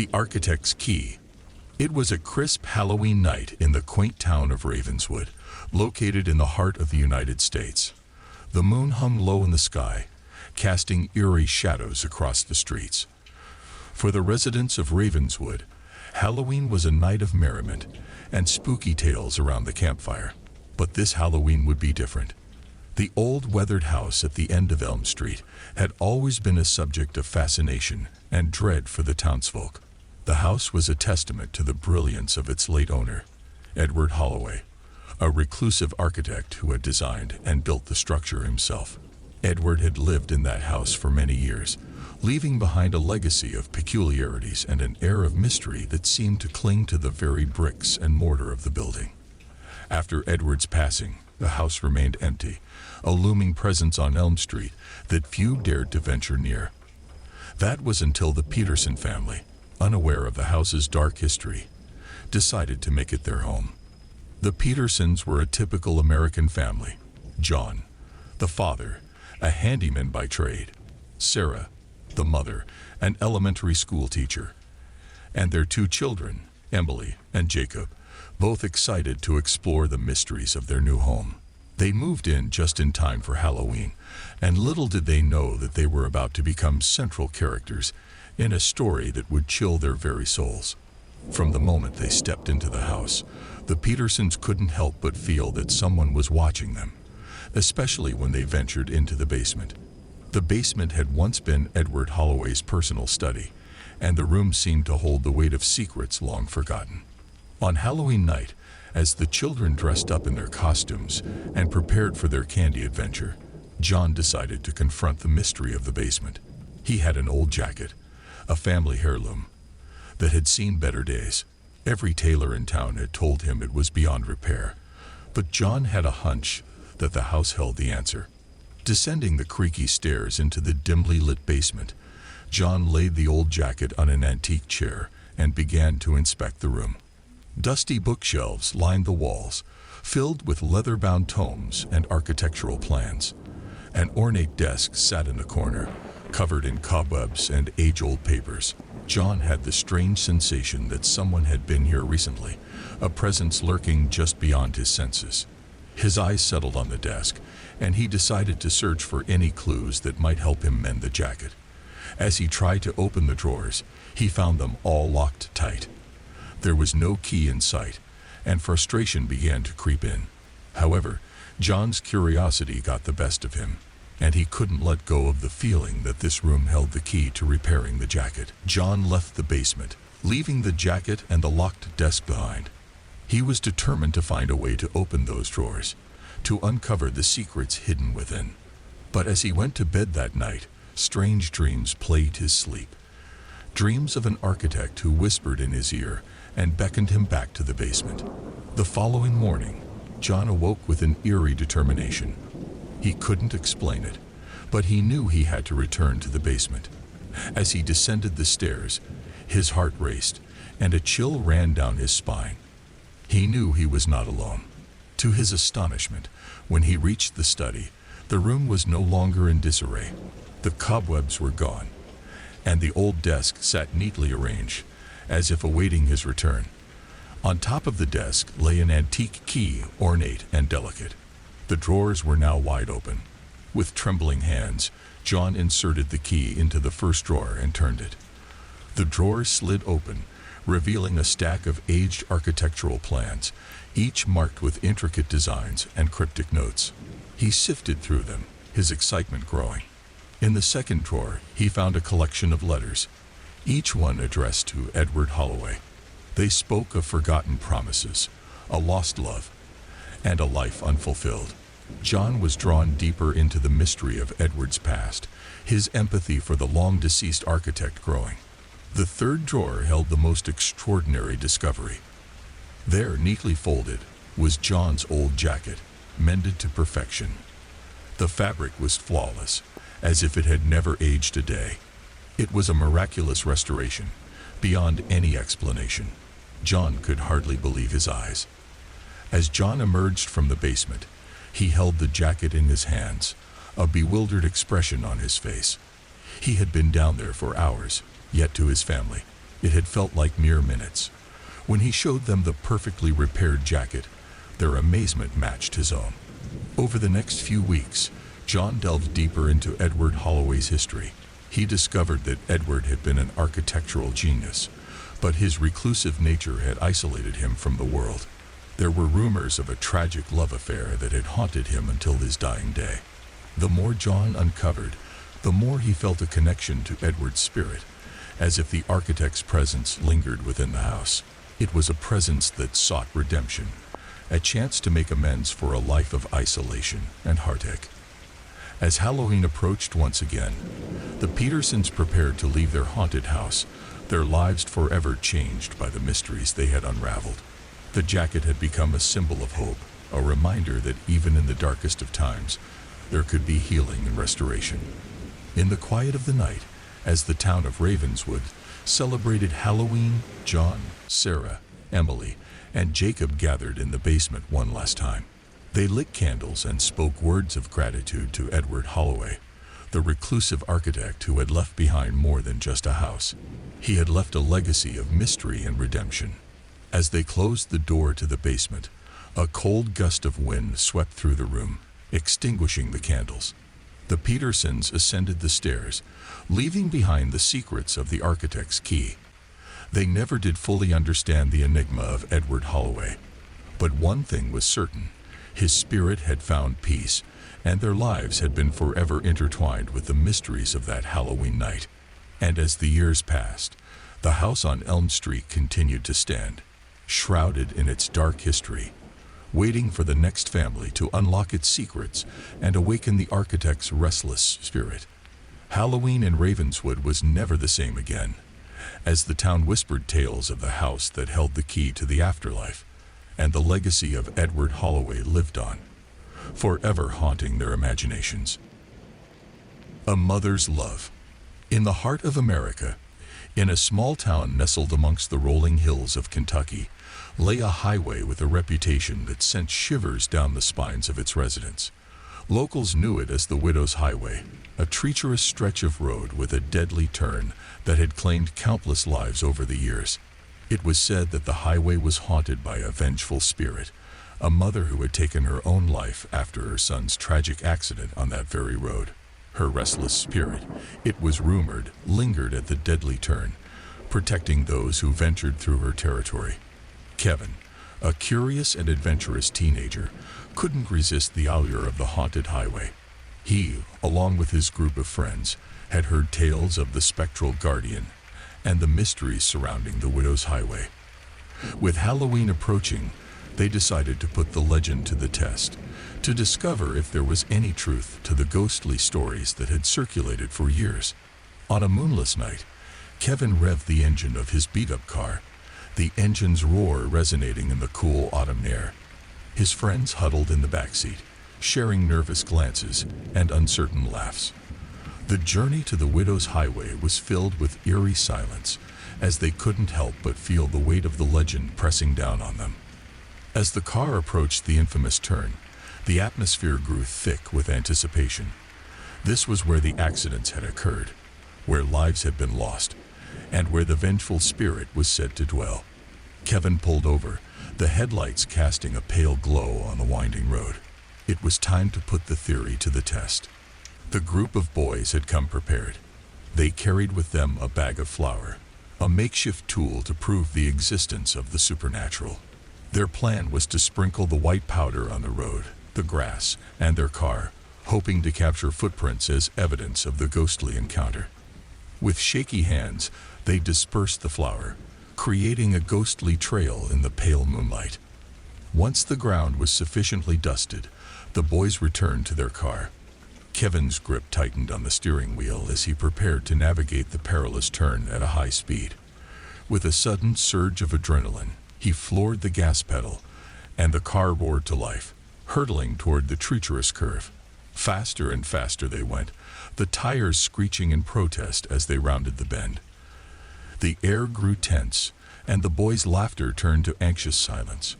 The Architect's Key. It was a crisp Halloween night in the quaint town of Ravenswood, located in the heart of the United States. The moon hung low in the sky, casting eerie shadows across the streets. For the residents of Ravenswood, Halloween was a night of merriment and spooky tales around the campfire. But this Halloween would be different. The old weathered house at the end of Elm Street had always been a subject of fascination and dread for the townsfolk. The house was a testament to the brilliance of its late owner, Edward Holloway, a reclusive architect who had designed and built the structure himself. Edward had lived in that house for many years, leaving behind a legacy of peculiarities and an air of mystery that seemed to cling to the very bricks and mortar of the building. After Edward's passing, the house remained empty, a looming presence on Elm Street that few dared to venture near. That was until the Peterson family, unaware of the house's dark history, decided to make it their home. The Petersons were a typical American family. John, the father, a handyman by trade; Sarah, the mother, an elementary school teacher; and their two children, Emily and Jacob, both excited to explore the mysteries of their new home. They moved in just in time for Halloween, and little did they know that they were about to become central characters in a story that would chill their very souls. From the moment they stepped into the house, the Petersons couldn't help but feel that someone was watching them, especially when they ventured into the basement. The basement had once been Edward Holloway's personal study, and the room seemed to hold the weight of secrets long forgotten. On Halloween night, as the children dressed up in their costumes and prepared for their candy adventure, John decided to confront the mystery of the basement. He had an old jacket, a family heirloom, that had seen better days. Every tailor in town had told him it was beyond repair, but John had a hunch that the house held the answer. Descending the creaky stairs into the dimly lit basement, John laid the old jacket on an antique chair and began to inspect the room. Dusty bookshelves lined the walls, filled with leather-bound tomes and architectural plans. An ornate desk sat in a corner, covered in cobwebs and age-old papers. John had the strange sensation that someone had been here recently, a presence lurking just beyond his senses. His eyes settled on the desk, and he decided to search for any clues that might help him mend the jacket. As he tried to open the drawers, he found them all locked tight. There was no key in sight, and frustration began to creep in. However, John's curiosity got the best of him, and he couldn't let go of the feeling that this room held the key to repairing the jacket. John left the basement, leaving the jacket and the locked desk behind. He was determined to find a way to open those drawers, to uncover the secrets hidden within. But as he went to bed that night, strange dreams plagued his sleep. Dreams of an architect who whispered in his ear and beckoned him back to the basement. The following morning, John awoke with an eerie determination. He couldn't explain it, but he knew he had to return to the basement. As he descended the stairs, his heart raced, and a chill ran down his spine. He knew he was not alone. To his astonishment, when he reached the study, the room was no longer in disarray. The cobwebs were gone, and the old desk sat neatly arranged, as if awaiting his return. On top of the desk lay an antique key, ornate and delicate. The drawers were now wide open. With trembling hands, John inserted the key into the first drawer and turned it. The drawer slid open, revealing a stack of aged architectural plans, each marked with intricate designs and cryptic notes. He sifted through them, his excitement growing. In the second drawer, he found a collection of letters, each one addressed to Edward Holloway. They spoke of forgotten promises, a lost love, and a life unfulfilled. John was drawn deeper into the mystery of Edward's past, his empathy for the long-deceased architect growing. The third drawer held the most extraordinary discovery. There, neatly folded, was John's old jacket, mended to perfection. The fabric was flawless, as if it had never aged a day. It was a miraculous restoration, beyond any explanation. John could hardly believe his eyes. As John emerged from the basement, he held the jacket in his hands, a bewildered expression on his face. He had been down there for hours, yet to his family, It had felt like mere minutes. When he showed them the perfectly repaired jacket, their amazement matched his own. Over the next few weeks, John delved deeper into Edward Holloway's history. He discovered that Edward had been an architectural genius, but his reclusive nature had isolated him from the world. There were rumors of a tragic love affair that had haunted him until his dying day. The more John uncovered, the more he felt a connection to Edward's spirit, as if the architect's presence lingered within the house. It was a presence that sought redemption, a chance to make amends for a life of isolation and heartache. As Halloween approached once again, the Petersons prepared to leave their haunted house, their lives forever changed by the mysteries they had unraveled. The jacket had become a symbol of hope, a reminder that even in the darkest of times, there could be healing and restoration. In the quiet of the night, as the town of Ravenswood celebrated Halloween, John, Sarah, Emily, and Jacob gathered in the basement one last time. They lit candles and spoke words of gratitude to Edward Holloway, the reclusive architect who had left behind more than just a house. He had left a legacy of mystery and redemption. As they closed the door to the basement, a cold gust of wind swept through the room, extinguishing the candles. The Petersons ascended the stairs, leaving behind the secrets of the architect's key. They never did fully understand the enigma of Edward Holloway, but one thing was certain: his spirit had found peace, and their lives had been forever intertwined with the mysteries of that Halloween night. And as the years passed, the house on Elm Street continued to stand, shrouded in its dark history, waiting for the next family to unlock its secrets and awaken the architect's restless spirit. Halloween in Ravenswood was never the same again, as the town whispered tales of the house that held the key to the afterlife, and the legacy of Edward Holloway lived on, forever haunting their imaginations. A mother's love. In the heart of America, in a small town nestled amongst the rolling hills of Kentucky, lay a highway with a reputation that sent shivers down the spines of its residents. Locals knew it as the Widow's Highway, a treacherous stretch of road with a deadly turn that had claimed countless lives over the years. It was said that the highway was haunted by a vengeful spirit, a mother who had taken her own life after her son's tragic accident on that very road. Her restless spirit, it was rumored, lingered at the deadly turn, protecting those who ventured through her territory. Kevin, a curious and adventurous teenager, couldn't resist the allure of the haunted highway. He, along with his group of friends, had heard tales of the spectral guardian and the mysteries surrounding the Widow's Highway. With Halloween approaching, they decided to put the legend to the test, to discover if there was any truth to the ghostly stories that had circulated for years. On a moonless night, Kevin revved the engine of his beat-up car, the engine's roar resonating in the cool autumn air. His friends huddled in the backseat, sharing nervous glances and uncertain laughs. The journey to the Widow's Highway was filled with eerie silence, as they couldn't help but feel the weight of the legend pressing down on them. As the car approached the infamous turn, the atmosphere grew thick with anticipation. This was where the accidents had occurred, where lives had been lost, and where the vengeful spirit was said to dwell. Kevin pulled over, the headlights casting a pale glow on the winding road. It was time to put the theory to the test. The group of boys had come prepared. They carried with them a bag of flour, a makeshift tool to prove the existence of the supernatural. Their plan was to sprinkle the white powder on the road, the grass, and their car, hoping to capture footprints as evidence of the ghostly encounter. With shaky hands, they dispersed the flour, creating a ghostly trail in the pale moonlight. Once the ground was sufficiently dusted, the boys returned to their car. Kevin's grip tightened on the steering wheel as he prepared to navigate the perilous turn at a high speed. With a sudden surge of adrenaline, he floored the gas pedal, and the car roared to life, hurtling toward the treacherous curve. Faster and faster they went, the tires screeching in protest as they rounded the bend. The air grew tense, and the boys' laughter turned to anxious silence.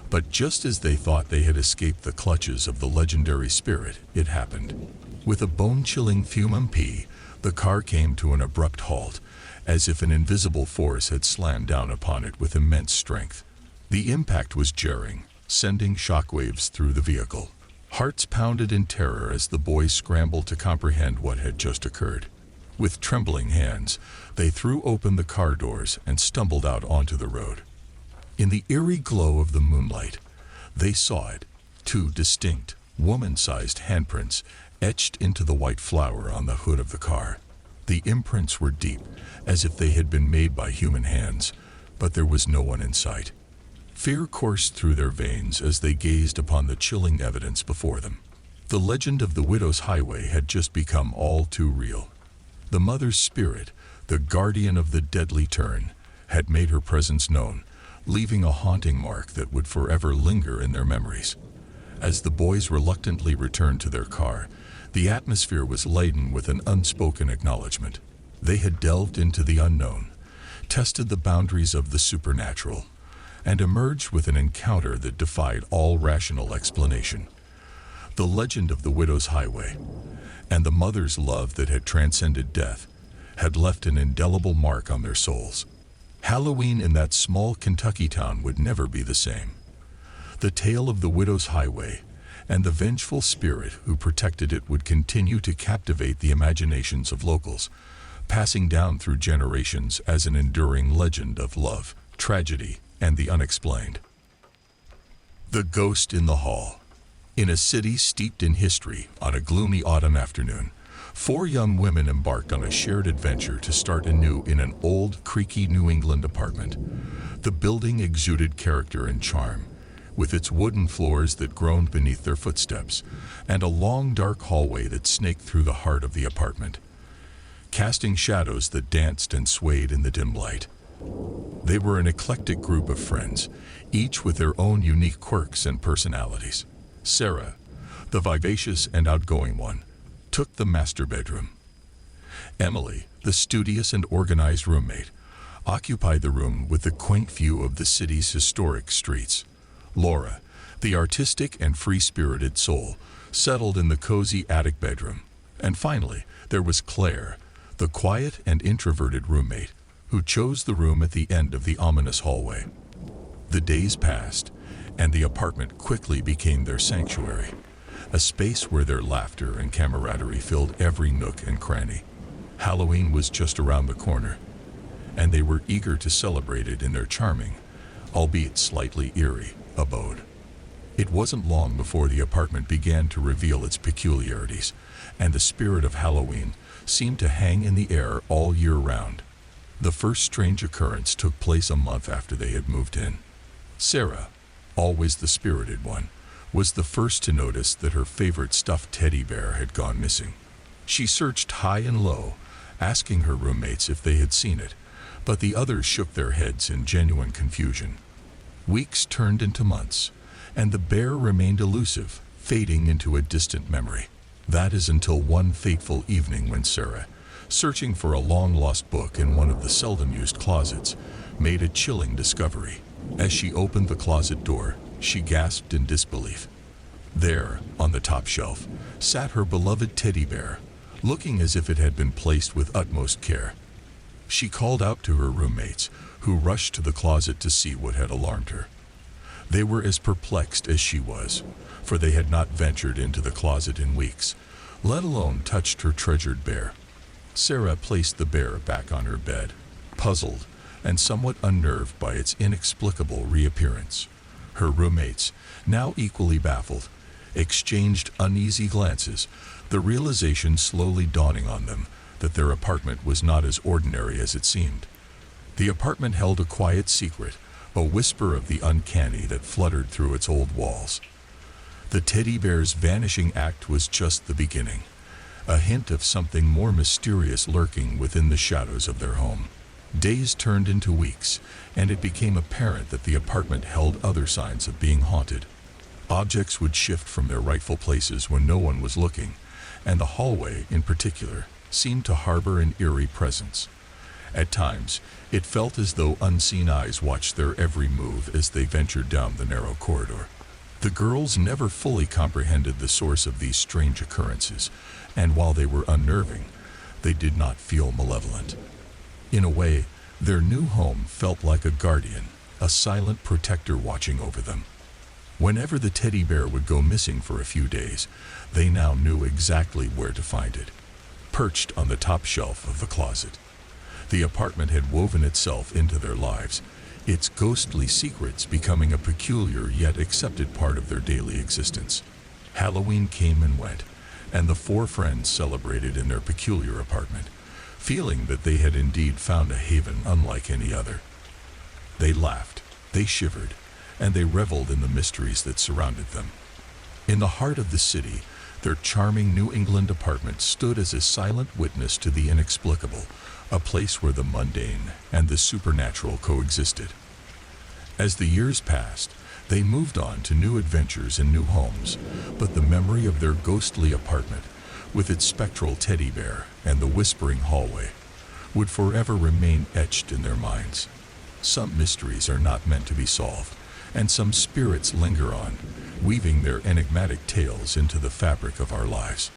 But just as they thought they had escaped the clutches of the legendary spirit, it happened. With a bone-chilling fume-p, The car came to an abrupt halt, as if an invisible force had slammed down upon it with immense strength. The impact was jarring, sending shockwaves through the vehicle. Hearts pounded in terror as the boys scrambled to comprehend what had just occurred. With trembling hands, they threw open the car doors and stumbled out onto the road. In the eerie glow of the moonlight, they saw it, two distinct, woman-sized handprints etched into the white flour on the hood of the car. The imprints were deep, as if they had been made by human hands, but there was no one in sight. Fear coursed through their veins as they gazed upon the chilling evidence before them. The legend of the Widow's Highway had just become all too real. The mother's spirit, the guardian of the deadly turn, had made her presence known, leaving a haunting mark that would forever linger in their memories. As the boys reluctantly returned to their car, the atmosphere was laden with an unspoken acknowledgement. They had delved into the unknown, tested the boundaries of the supernatural, and emerged with an encounter that defied all rational explanation. The legend of the Widow's Highway, and the mother's love that had transcended death, had left an indelible mark on their souls. Halloween in that small Kentucky town would never be the same. The tale of the Widow's Highway and the vengeful spirit who protected it would continue to captivate the imaginations of locals, passing down through generations as an enduring legend of love, tragedy, and the unexplained. The Ghost in the Hall. In a city steeped in history, on a gloomy autumn afternoon, 4 young women embarked on a shared adventure to start anew in an old, creaky New England apartment. The building exuded character and charm, with its wooden floors that groaned beneath their footsteps, and a long, dark hallway that snaked through the heart of the apartment, casting shadows that danced and swayed in the dim light. They were an eclectic group of friends, each with their own unique quirks and personalities. Sarah, the vivacious and outgoing one, took the master bedroom. Emily, the studious and organized roommate, occupied the room with the quaint view of the city's historic streets. Laura, the artistic and free-spirited soul, settled in the cozy attic bedroom. And finally, there was Claire, the quiet and introverted roommate, who chose the room at the end of the ominous hallway. The days passed, and the apartment quickly became their sanctuary, a space where their laughter and camaraderie filled every nook and cranny. Halloween was just around the corner, and they were eager to celebrate it in their charming, albeit slightly eerie, abode. It wasn't long before the apartment began to reveal its peculiarities, and the spirit of Halloween seemed to hang in the air all year round. The first strange occurrence took place a month after they had moved in. Sarah, always the spirited one, was the first to notice that her favorite stuffed teddy bear had gone missing. She searched high and low, asking her roommates if they had seen it, but the others shook their heads in genuine confusion. Weeks turned into months, and the bear remained elusive, fading into a distant memory. That is until one fateful evening when Sarah, searching for a long-lost book in one of the seldom-used closets, made a chilling discovery. As she opened the closet door, she gasped in disbelief. There, on the top shelf, sat her beloved teddy bear, looking as if it had been placed with utmost care. She called out to her roommates, who rushed to the closet to see what had alarmed her. They were as perplexed as she was, for they had not ventured into the closet in weeks, let alone touched her treasured bear. Sarah placed the bear back on her bed, puzzled and somewhat unnerved by its inexplicable reappearance. Her roommates, now equally baffled, exchanged uneasy glances, the realization slowly dawning on them that their apartment was not as ordinary as it seemed. The apartment held a quiet secret, a whisper of the uncanny that fluttered through its old walls. The teddy bear's vanishing act was just the beginning, a hint of something more mysterious lurking within the shadows of their home. Days turned into weeks, and it became apparent that the apartment held other signs of being haunted. Objects would shift from their rightful places when no one was looking, and the hallway, in particular, seemed to harbor an eerie presence. At times, it felt as though unseen eyes watched their every move as they ventured down the narrow corridor. The girls never fully comprehended the source of these strange occurrences, and while they were unnerving, they did not feel malevolent. In a way, their new home felt like a guardian, a silent protector watching over them. Whenever the teddy bear would go missing for a few days, they now knew exactly where to find it, perched on the top shelf of the closet. The apartment had woven itself into their lives, its ghostly secrets becoming a peculiar yet accepted part of their daily existence. Halloween came and went, and the four friends celebrated in their peculiar apartment, feeling that they had indeed found a haven unlike any other. They laughed, they shivered, and they reveled in the mysteries that surrounded them. In the heart of the city, their charming New England apartment stood as a silent witness to the inexplicable, a place where the mundane and the supernatural coexisted. As the years passed, they moved on to new adventures and new homes, but the memory of their ghostly apartment, with its spectral teddy bear and the whispering hallway, would forever remain etched in their minds. Some mysteries are not meant to be solved, and some spirits linger on, weaving their enigmatic tales into the fabric of our lives.